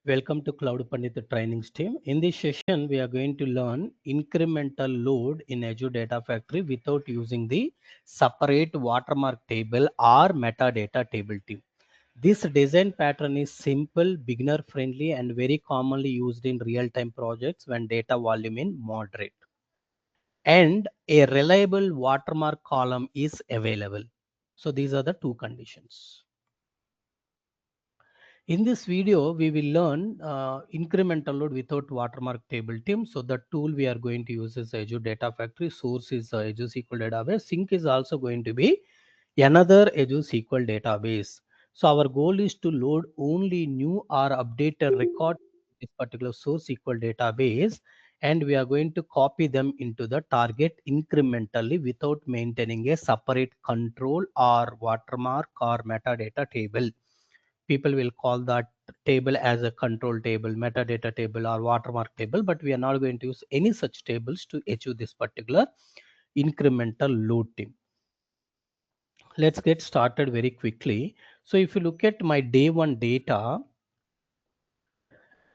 Welcome to Cloudpandith Trainings team. In this session, we are going to learn incremental load in Azure Data Factory without using the separate watermark table or metadata table team. This design pattern is simple, beginner friendly, and very commonly used in real-time projects when data volume is moderate. And a reliable watermark column is available. So these are the two conditions. In this video, we will learn incremental load without watermark table team. So the tool we are going to use is Azure Data Factory. Source is Azure SQL database. Sync is also going to be another Azure SQL database. So our goal is to load only new or updated record this particular source SQL database, and we are going to copy them into the target incrementally without maintaining a separate control or watermark or metadata table. People will call that table as a control table, metadata table, or watermark table, but we are not going to use any such tables to achieve this particular incremental load team. Let's get started very quickly. So if you look at my day one data,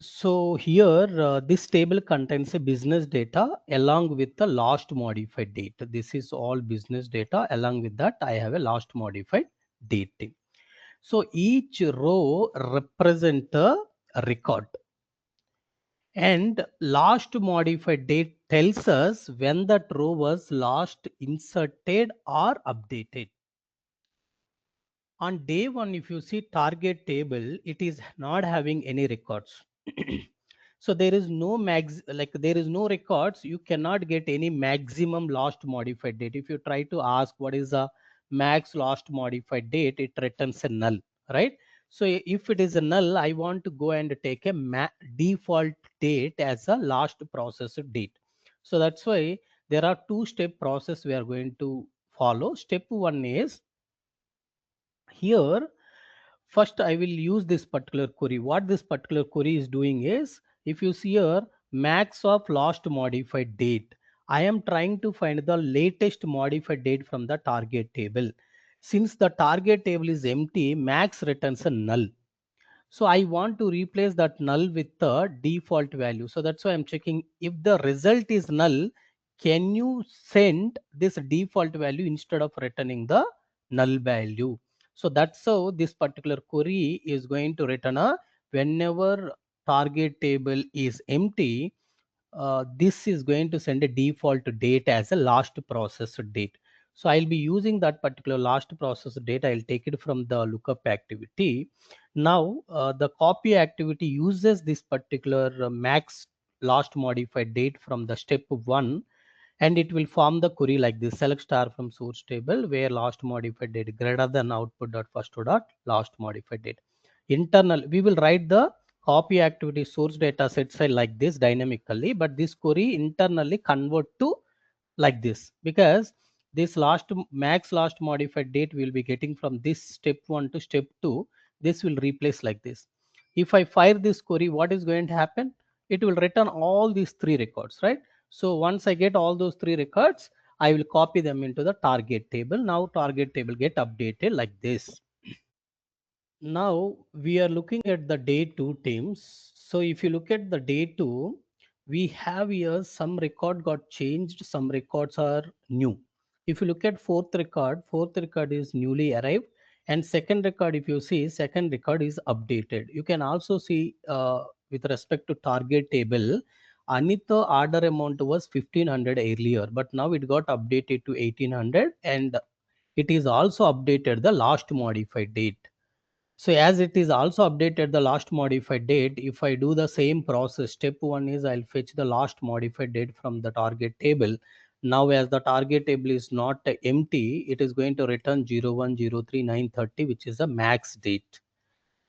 so here this table contains a business data along with the last modified date. This is all business data. Along with that, I have a last modified date team. So each row represents a record, and last modified date tells us when that row was last inserted or updated. On day one, if you see target table, it is not having any records. So there is no there is no records. You cannot get any maximum last modified date. If you try to ask what is the max last modified date, it returns a null, right? So if it is a null, I want to go and take a default date as a last processed date. So that's why there are two-step process we are going to follow. Step one is here. First, I will use this particular query. What this particular query is doing is, if you see here, max of last modified date, I am trying to find the latest modified date from the target table. Since the target table is empty, max returns a null. So I want to replace that null with the default value. So that's why I'm checking if the result is null, can you send this default value instead of returning the null value? So that's how this particular query is going to return a whenever target table is empty, this is going to send a default date as a last processed date. So I'll be using that particular last processed date. I'll take it from the lookup activity. Now the copy activity uses this particular max last modified date from the step one, and it will form the query like this: select star from source table where last modified date greater than output dot first dot last modified date. Internal, we will write the copy activity source data set file like this dynamically, but this query internally convert to like this, because this max last modified date will be getting from this step 1 to step 2. This will replace like this. If I fire this query, what is going to happen? It will return all these three records, right? So once I get all those three records, I will copy them into the target table. Now target table get updated like this. Now we are looking at the day two teams. So if you look at the day two, we have here some record got changed, some records are new. If you look at fourth record is newly arrived, and second record, if you see, second record is updated. You can also see with respect to target table, Anita order amount was 1500 earlier, but now it got updated to 1800, and it is also updated the last modified date. So as it is also updated the last modified date, if I do the same process, step one is I'll fetch the last modified date from the target table. Now as the target table is not empty, it is going to return 0103 which is the max date.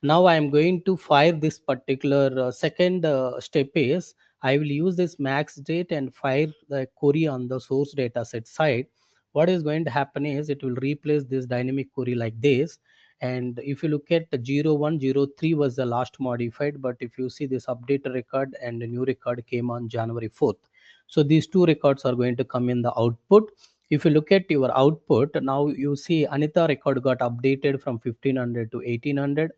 Now I am going to fire this particular second step is I will use this max date and fire the query on the source data set side. What is going to happen is it will replace this dynamic query like this. And if you look at the 0103 was the last modified, but if you see this update record and the new record came on January 4th. So these two records are going to come in the output. If you look at your output, now you see Anita record got updated from 1500 to 1800,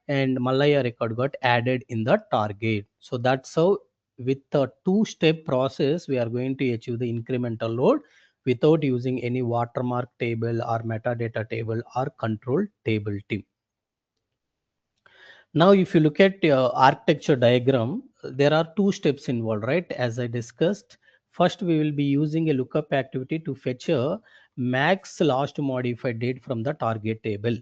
and Malaya record got added in the target. So that's how with a two-step process we are going to achieve the incremental load without using any watermark table or metadata table or control table team. Now, if you look at architecture diagram, there are two steps involved, right? As I discussed, first we will be using a lookup activity to fetch a max last modified date from the target table.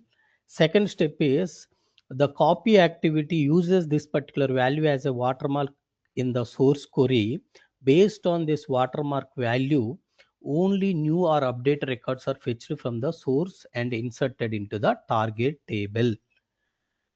Second step is the copy activity uses this particular value as a watermark in the source query. Based on this watermark value, only new or updated records are fetched from the source and inserted into the target table.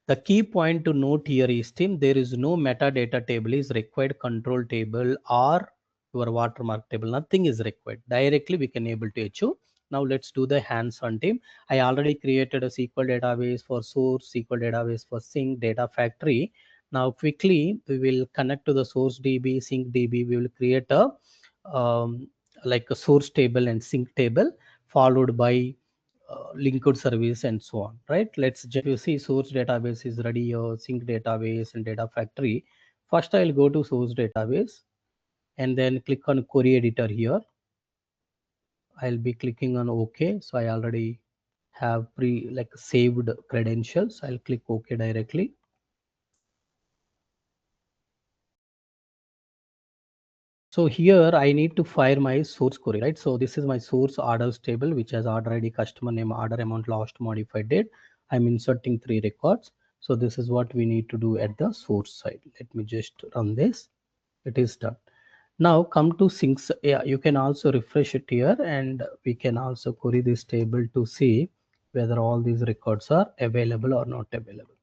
The key point to note here is, team, there is no metadata table is required, control table or your watermark table. Nothing is required. Directly we can able to achieve. Now let's do the hands-on, team. I already created a SQL database for source, SQL database for sync, data factory. Now quickly we will connect to the source DB, sync DB. We will create a like a source table and sync table followed by linked service and so on, right? Let's just, you see source database is ready here, sync database and data factory. First I'll go to source database and then click on query editor here. I'll be clicking on OK. So I already have saved credentials. I'll click OK directly. So here I need to fire my source query, right? So this is my source orders table, which has order ID, customer name, order amount, last modified date. I'm inserting 3 records. So this is what we need to do at the source side. Let me just run this. It is done. Now come to syncs. Yeah, you can also refresh it here and we can also query this table to see whether all these records are available or not available.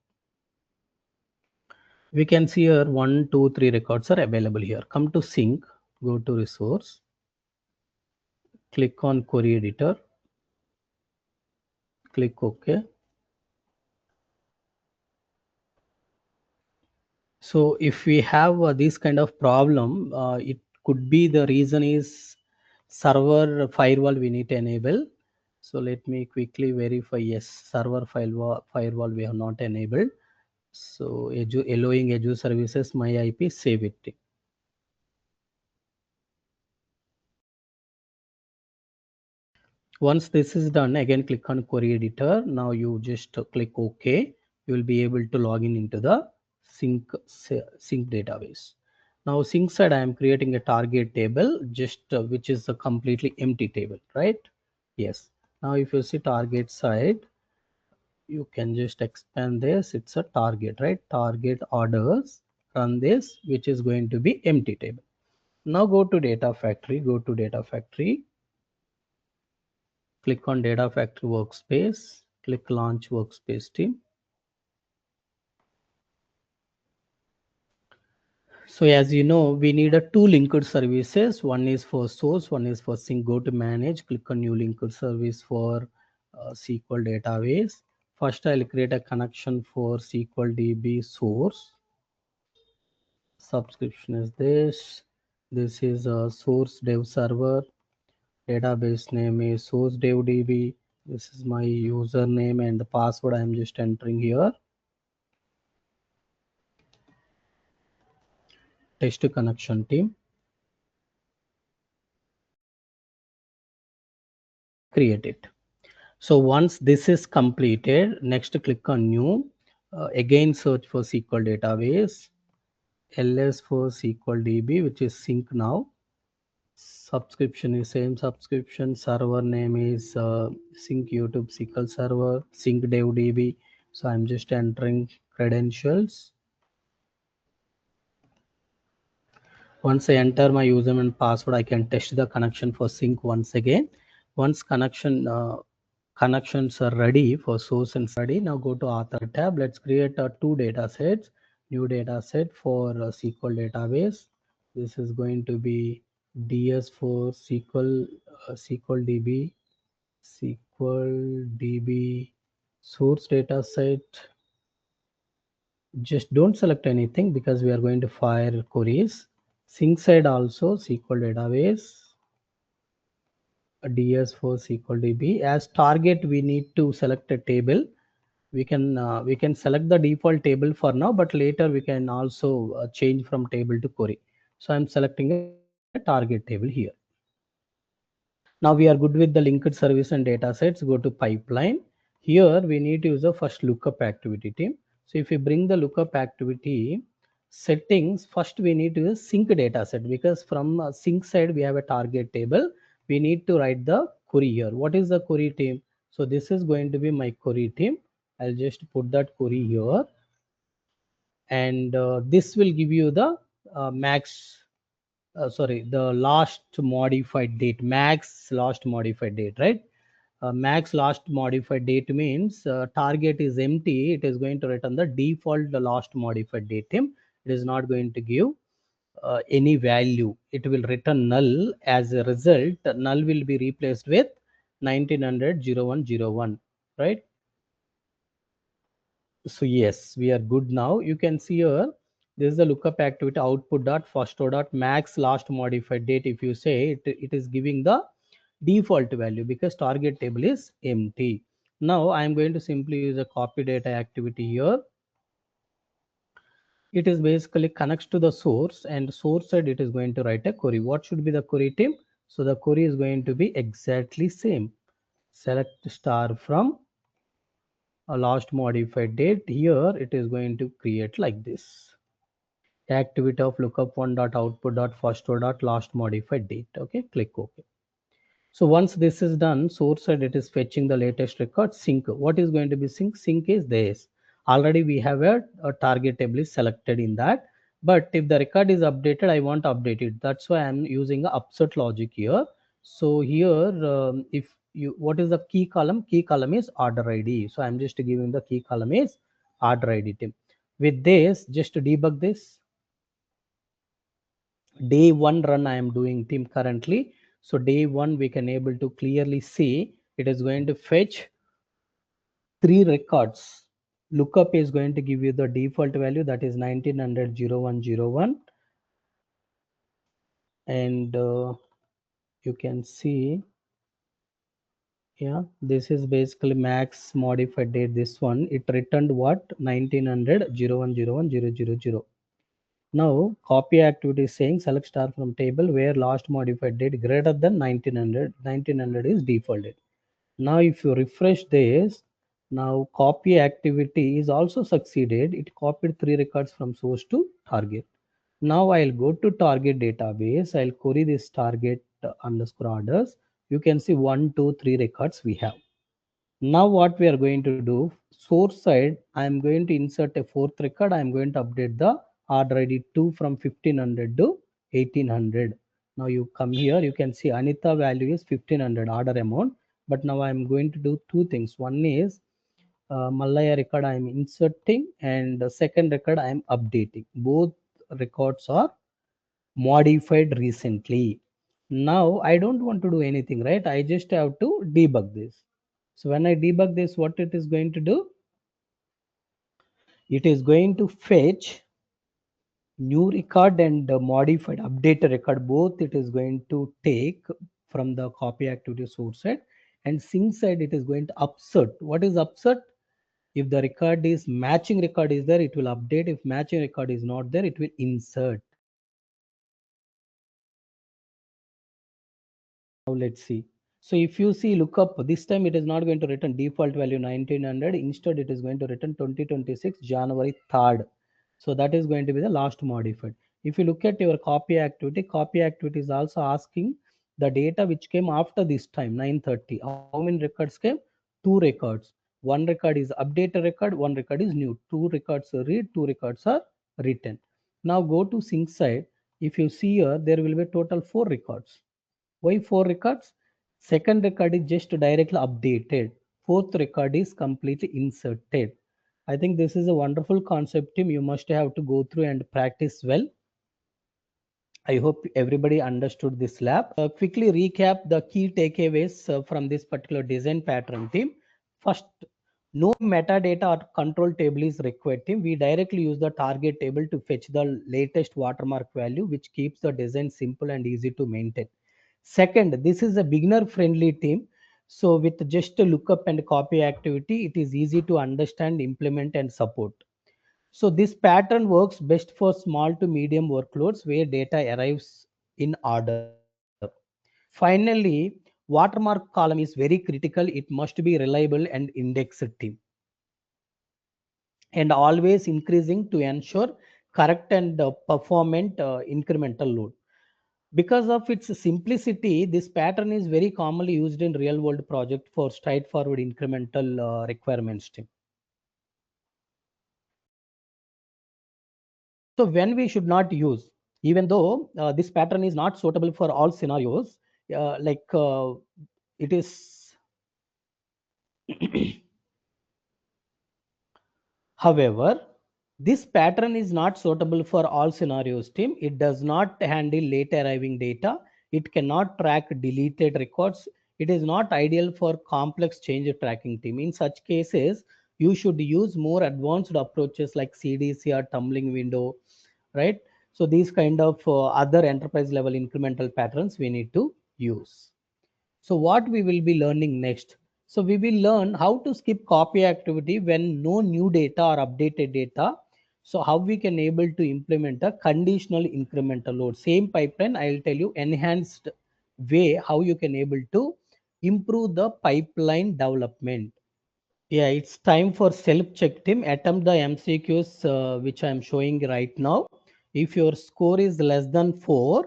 We can see here 1, 2, 3 records are available here. Come to sync, go to resource, click on query editor, click OK. So if we have this kind of problem, it could be the reason is server firewall we need to enable. So let me quickly verify. Yes, server firewall we have not enabled. So allowing Azure services my IP, save it. Once this is done, again click on query editor. Now you just click OK. You will be able to log in into the sync database. Now sync side, I am creating a target table, just which is a completely empty table, right? Yes. Now if you see target side, you can just expand this. It's a target, right? Target orders, run this, which is going to be empty table. Now go to data factory, click on data factory workspace, click launch workspace team. So as you know, we need a 2 linked services. One is for source, one is for sync. Go to manage, click on new linked service for SQL database. First, I'll create a connection for SQL DB source. Subscription is this. This is a source dev server. Database name is source dev DB. This is my username and the password I'm just entering here. Test connection team. Create it. So once this is completed, next click on new. Again search for SQL database. LS for SQL DB, which is sync now. Subscription is same subscription. Server name is sync YouTube SQL server, sync dev DB. So I'm just entering credentials. Once I enter my username and password, I can test the connection for sync once again. Once connections are ready for source and ready, now go to author tab. Let's create 2 data sets. New data set for SQL database. This is going to be DS for SQL DB, SQL DB source data set. Just don't select anything because we are going to fire queries. Sync side also SQL database, DS for SQL DB. As target, we need to select a table. We can select the default table for now, but later we can also change from table to query. So I'm selecting a target table here. Now we are good with the linked service and data sets. Go to pipeline. Here we need to use the first lookup activity team. So if we bring the lookup activity settings, first we need to use sync data set, because from sync side we have a target table. We need to write the query here. What is the query team? So this is going to be my query team. I'll just put that query here, and this will give you the max sorry, the last modified date, max last modified date, right? Max last modified date means target is empty, it is going to return the default last modified date. It is not going to give any value, it will return null. As a result, null will be replaced with 1900 right? So yes, we are good now. You can see here, this is the lookup activity output dot first row dot max last modified date. If you say it, it is giving the default value because target table is empty. Now I am going to simply use a copy data activity here. It is basically connects to the source, and source side it is going to write a query. What should be the query team? So the query is going to be exactly same. Select star from a last modified date. Here it is going to create like this. Activity of lookup one dot output dot first row dot last modified date. Okay, click OK. So once this is done, source side it is fetching the latest record. Sync. What is going to be sync? Sync is this. Already we have a target table is selected in that. But if the record is updated, I want to update it. That's why I'm using a upsert logic here. So here, if you, what is the key column? Key column is order ID. So I'm just giving the key column is order ID team. With this, just to debug this, day one run I am doing team currently. So day one we can able to clearly see it is going to fetch three records. Lookup is going to give you the default value, that is 1900 and you can see, yeah, this is basically max modified date. This one it returned what? 1900 Now copy activity is saying select star from table where last modified date greater than 1900. 1900 is defaulted. Now if you refresh this, now copy activity is also succeeded. It copied three records from source to target. Now I'll go to target database. I'll query this target underscore orders. You can see 1, 2, 3 records we have. Now what we are going to do, source side, I am going to insert a fourth record. I am going to update the order ID 2 from 1500 to 1800. Now you come here, you can see Anita value is 1500 order amount. But now I am going to do two things. One is Malaya record I am inserting, and the second record I am updating. Both records are modified recently. Now I don't want to do anything, right? I just have to debug this. So when I debug this, what it is going to do? It is going to fetch new record and modified updated record. Both it is going to take from the copy activity source side, and sync side it is going to upsert. What is upsert? If the record is matching record is there, it will update. If matching record is not there, it will insert. Now let's see. So if you see lookup, this time it is not going to return default value 1900. Instead, it is going to return 2026 January 3rd. So that is going to be the last modified. If you look at your copy activity is also asking the data which came after this time 930. How many records came? Two records. One record is updated record, one record is new. Two records are read, two records are written. Now go to sync side. If you see here, there will be total four records. Why four records? Second record is just directly updated. Fourth record is completely inserted. I think this is a wonderful concept, team. You must have to go through and practice well. I hope everybody understood this lab. Quickly recap the key takeaways from this particular design pattern, team. First, no metadata or control table is required, team. We directly use the target table to fetch the latest watermark value, which keeps the design simple and easy to maintain. Second, this is a beginner friendly team. So with just a lookup and copy activity, it is easy to understand, implement, and support. So this pattern works best for small to medium workloads where data arrives in order. Finally, watermark column is very critical. It must be reliable and indexed team, and always increasing to ensure correct and performant incremental load. Because of its simplicity, this pattern is very commonly used in real world project for straightforward incremental requirements team. So when we should not use, even though this pattern is not suitable for all scenarios, it is however, this pattern is not suitable for all scenarios team. It does not handle late arriving data. It cannot track deleted records. It is not ideal for complex change tracking team. In such cases, you should use more advanced approaches like CDC or tumbling window, right? So these kind of other enterprise level incremental patterns we need to use. So what we will be learning next? So we will learn how to skip copy activity when no new data or updated data. So how we can able to implement a conditional incremental load. Same pipeline, I will tell you enhanced way how you can able to improve the pipeline development. Yeah, it's time for self-check team. Attempt the MCQs which I'm showing right now. If your score is less than 4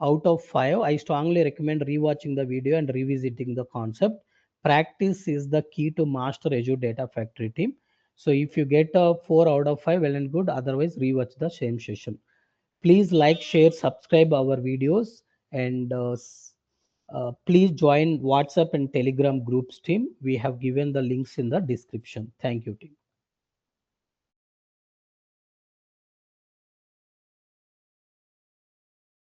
out of 5, I strongly recommend rewatching the video and revisiting the concept. Practice is the key to master Azure Data Factory team. So if you get a 4 out of 5, well and good. Otherwise, rewatch the same session. Please like, share, subscribe our videos, and please join WhatsApp and Telegram groups team. We have given the links in the description. Thank you, team.